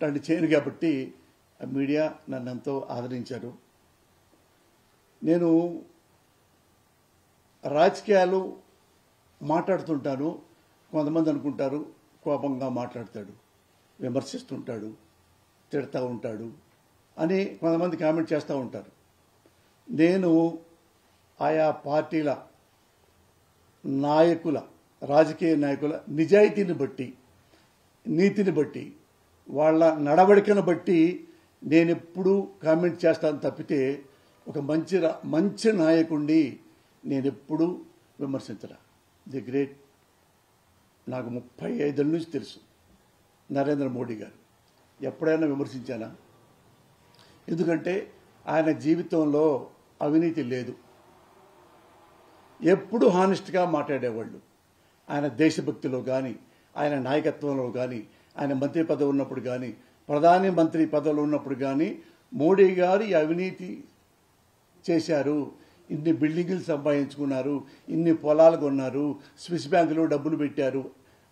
అట్లాంటి చేయను కాబట్టి మీడియా నన్ను ఎంతో ఆదరించారు. నేను రాజకీయాలు మాట్లాడుతుంటాను. కొంతమంది అనుకుంటారు కోపంగా మాట్లాడతాడు, విమర్శిస్తుంటాడు, తిడతా ఉంటాడు అని కొంతమంది కామెంట్ చేస్తూ ఉంటారు. నేను ఆయా పార్టీల నాయకుల, రాజకీయ నాయకుల నిజాయితీని బట్టి, నీతిని బట్టి, వాళ్ళ నడవడికను బట్టి నేను ఎప్పుడూ కామెంట్ చేస్తాను తప్పితే ఒక మంచి నాయకుడిని నేను ఎప్పుడూ విమర్శించరా. ది గ్రేట్, నాకు 35 ఏళ్ళ నుంచి తెలుసు నరేంద్ర మోడీ గారు. ఎప్పుడైనా విమర్శించానా? ఎందుకంటే ఆయన జీవితంలో అవినీతి లేదు. ఎప్పుడు హానెస్ట్గా మాట్లాడేవాళ్ళు. ఆయన దేశభక్తిలో కానీ, ఆయన నాయకత్వంలో కానీ, ఆయన మంత్రి పదవి ఉన్నప్పుడు కానీ, ప్రధాని మంత్రి పదవులు ఉన్నప్పుడు కానీ మోడీ గారు అవినీతి చేశారు, ఇన్ని బిల్డింగులు సంపాదించుకున్నారు, ఇన్ని పొలాలు కొన్నారు, స్విస్ బ్యాంకులో డబ్బులు పెట్టారు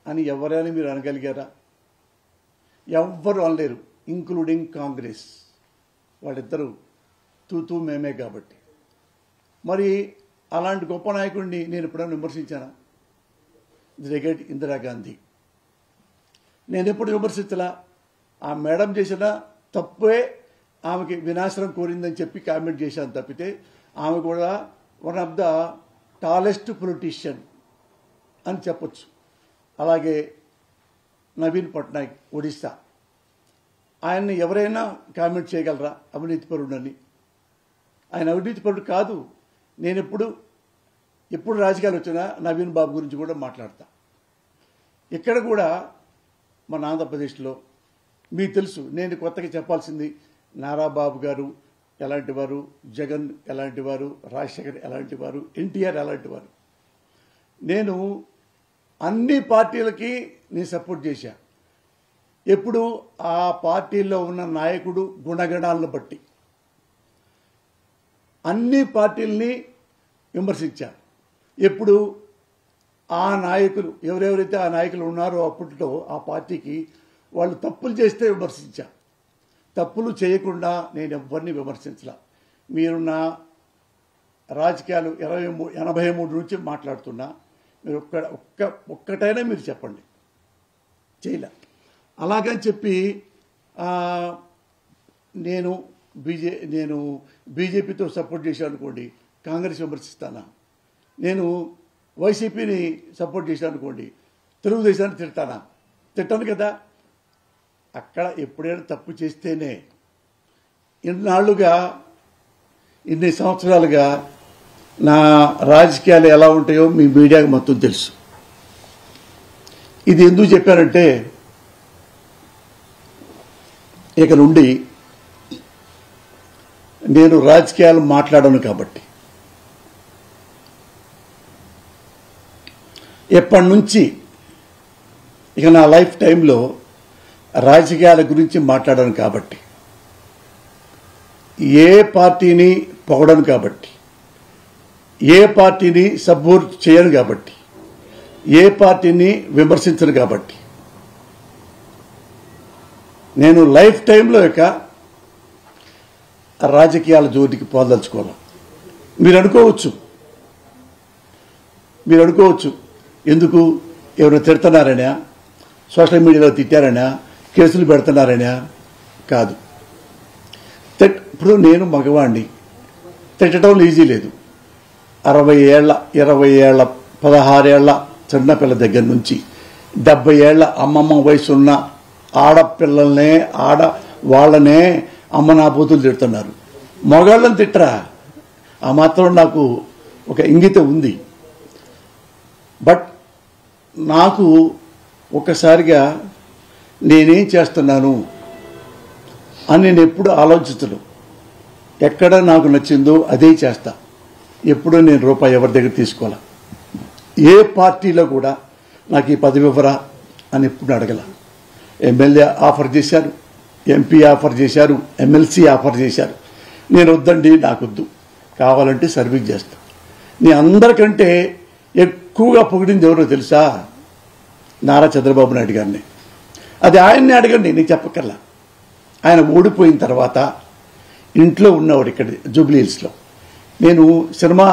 అని ఎవరైనా మీరు అనగలిగారా? ఎవ్వరు అనలేరు, ఇంక్లూడింగ్ కాంగ్రెస్. వాళ్ళిద్దరూ తూతూ మేమే కాబట్టి. మరి అలాంటి గొప్ప నాయకుడిని నేను ఎప్పుడైనా విమర్శించానా? దిగేటి ఇందిరాగాంధీ నేను ఎప్పుడు విమర్శించలా. ఆ మేడం చేసిన తప్పే ఆమెకి వినాశనం కోరిందని చెప్పి కామెంట్ చేశాను తప్పితే ఆమె కూడా one of the tallest politician అని చెప్పొచ్చు. అలాగే నవీన్ పట్నాయక్ ఒడిస్సా, ఆయన్ని ఎవరైనా కామెంట్ చేయగలరా అవినీతిపరుడని? ఆయన అవినీతిపరుడు కాదు. నేను ఎప్పుడు రాజకీయాలు వచ్చినా నవీన్ బాబు గురించి కూడా మాట్లాడతా. ఇక్కడ కూడా మన ఆంధ్రప్రదేశ్లో మీకు తెలుసు, నేను కొత్తగా చెప్పాల్సింది నారా బాబు గారు ఎలాంటి వారు, జగన్ ఎలాంటి వారు, రాజశేఖర్ ఎలాంటి వారు, ఎన్టీఆర్ ఎలాంటి వారు. నేను అన్ని పార్టీలకి నేను సపోర్ట్ చేశా. ఎప్పుడు ఆ పార్టీల్లో ఉన్న నాయకుడు గుణగణాలను బట్టి అన్ని పార్టీల్ని విమర్శించా. ఎప్పుడు ఆ నాయకులు ఎవరెవరైతే ఆ నాయకులు ఉన్నారో అప్పట్లో ఆ పార్టీకి వాళ్ళు తప్పులు చేస్తే విమర్శించా. తప్పులు చేయకుండా నేను ఎవరిని విమర్శించలా. మీరు నా రాజకీయాలు 83 నుంచి మాట్లాడుతున్నా, మీరు ఒక్కటైనా మీరు చెప్పండి. చేయలే. అలాగని చెప్పి నేను బీజేపీతో సపోర్ట్ చేశాను అనుకోండి, కాంగ్రెస్ విమర్శిస్తానా? నేను వైసీపీని సపోర్ట్ చేశాను అనుకోండి, తెలుగుదేశాన్ని తిడతానా? తిట్టాను కదా. అక్కడ ఎప్పుడైనా తప్పు చేస్తేనే. ఇన్ని సంవత్సరాలుగా నా రాజకీయాలు ఎలా ఉంటాయో మీ మీడియాకి మొత్తం తెలుసు. ఇది ఎందుకు చెప్పారంటే, ఇక నుండి నేను రాజకీయాలు మాట్లాడను కాబట్టి. ఎప్పటి నుంచి ఇక నా లైఫ్ టైంలో రాజకీయాల గురించి మాట్లాడను కాబట్టి, ఏ పార్టీని పొగడను కాబట్టి, ఏ పార్టీని సపోర్ట్ చేయను కాబట్టి, ఏ పార్టీని విమర్శించను కాబట్టి, నేను లైఫ్ టైంలో ఇక రాజకీయాల జోలికి పోదలుచుకోవాలి. మీరు అనుకోవచ్చు ఎందుకు ఎవరు తిడుతున్నారనా, సోషల్ మీడియాలో తిట్టారనా, కేసులు పెడుతున్నారనా? కాదు. ఇప్పుడు నేను మగవాణ్ణి, తిట్టడం ఈజీ లేదు. 60 ఏళ్ల 20 ఏళ్ల 16 ఏళ్ల చిన్నపిల్ల దగ్గర నుంచి 70 ఏళ్ల అమ్మమ్మ వయసున్న ఆడపిల్లల్నే వాళ్ళనే అమ్మ నా బూతులు తిడుతున్నారు. మగాళ్ళని తిట్టరా? ఆ మాత్రం నాకు ఒక ఇంగితం ఉంది. బట్ నాకు ఒక్కసారిగా నేనేం చేస్తున్నాను అని నేను ఎప్పుడు ఆలోచించను. ఎక్కడ నాకు నచ్చిందో అదే చేస్తా. ఎప్పుడూ నేను రూపాయి ఎవరి దగ్గర తీసుకోవాలా. ఏ పార్టీలో కూడా నాకు ఈ పదవి ఇవ్వరా అని ఎప్పుడు అడగల. ఎమ్మెల్యే ఆఫర్ చేశారు, ఎంపీ ఆఫర్ చేశారు, ఎమ్మెల్సీ ఆఫర్ చేశారు. నేను వద్దండి, నాకొద్దు, కావాలంటే సర్వీస్ చేస్తా. నేను అందరికంటే ఎక్కువగా పొగిడింది ఎవరో తెలుసా? నారా చంద్రబాబు నాయుడు గారిని. అది ఆయన్ని అడగండి, నేను చెప్పక్కర్లా. ఆయన ఓడిపోయిన తర్వాత ఇంట్లో ఉన్నవాడు ఇక్కడ జూబ్లీ హిల్స్లో. నేను సినిమా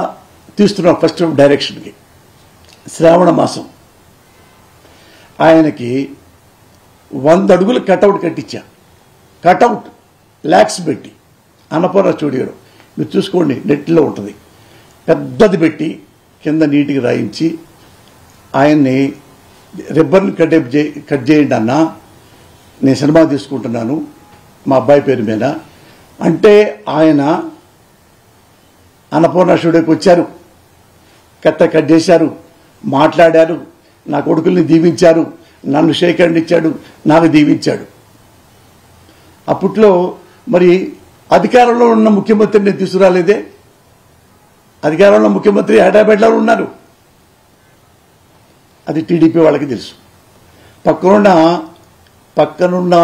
తీస్తున్నా ఫస్ట్ డైరెక్షన్కి, శ్రావణ మాసం. ఆయనకి 100 అడుగులు కటౌట్ కట్టించా. కటౌట్ ల్యాక్స్ పెట్టి అన్నపూర్ణ స్టూడియోలో, మీరు చూసుకోండి, నెట్లో ఉంటుంది. పెద్దది పెట్టి కింద నీటికి రాయించి ఆయన్ని రిబ్బన్ కట్ చేయండి అన్న, నేను సినిమా తీసుకుంటున్నాను మా అబ్బాయి పేరు మీద అంటే ఆయన అన్నపూర్ణ స్టూడియోకి వచ్చారు, కట్ చేశారు, మాట్లాడారు, నా కొడుకుల్ని దీవించారు, నన్ను షేక్ హ్యాండ్ ఇచ్చాడు, నాకు దీవించాడు. అప్పట్లో మరి అధికారంలో ఉన్న ముఖ్యమంత్రిని తీసుకురాలేదే. అధికారంలో ముఖ్యమంత్రి హైదరాబాద్లో ఉన్నారు, అది టీడీపీ వాళ్ళకి తెలుసు. పక్కనున్న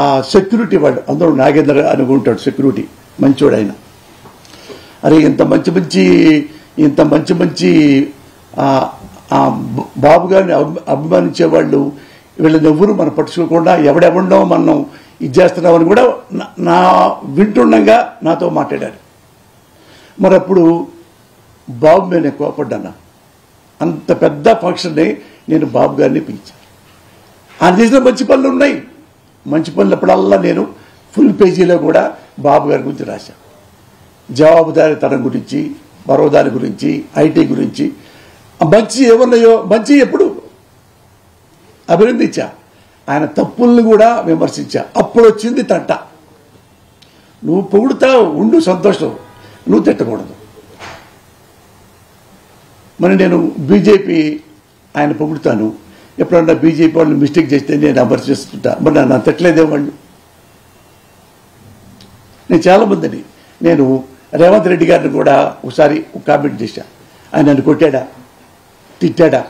ఆ సెక్యూరిటీ వాళ్ళు అందరూ నాగేంద్ర అనుకుంటాడు, సెక్యూరిటీ మంచోడు ఆయన. అరే ఇంత మంచి మంచి బాబు గారిని అభిమానించే వాళ్ళు వీళ్ళని ఎవ్వరూ మనం పట్టించుకోకుండా ఎవడెవడో మనం ఇది చేస్తున్నామని కూడా నా వింటుండగా నాతో మాట్లాడారు. మరి అప్పుడు బాబు మీద నేను కోపడ్డాను. అంత పెద్ద ఫంక్షన్ని నేను బాబు గారిని పిలిచాను. ఆయన చేసిన మంచి పనులు ఉన్నాయి. మంచి పనులప్పుడల్లా నేను ఫుల్ పేజీలో కూడా బాబు గారి గురించి రాశాను. జవాబుదారీతనం గురించి, బరోదారి గురించి, ఐటీ గురించి, మంచి ఏమన్నాయో మంచి ఎప్పుడు అభినందించా. ఆయన తప్పుల్ని కూడా విమర్శించా. అప్పుడు వచ్చింది తంట. నువ్వు పొగుడుతావు, ఉండు సంతోషం, నువ్వు తిట్టకూడదు. మరి నేను బీజేపీ ఆయన పొగుడుతాను, ఎప్పుడన్నా బీజేపీ వాళ్ళు మిస్టేక్ చేస్తే నేను విమర్శిస్తుంటా. మరి నన్ను తిట్టలేదే వాళ్ళు. నేను చాలామందిని, నేను రేవంత్ రెడ్డి గారిని కూడా ఒకసారి కామెంట్ చేశా. ఆయన నన్ను కొట్టాడా, తిట్టాడా?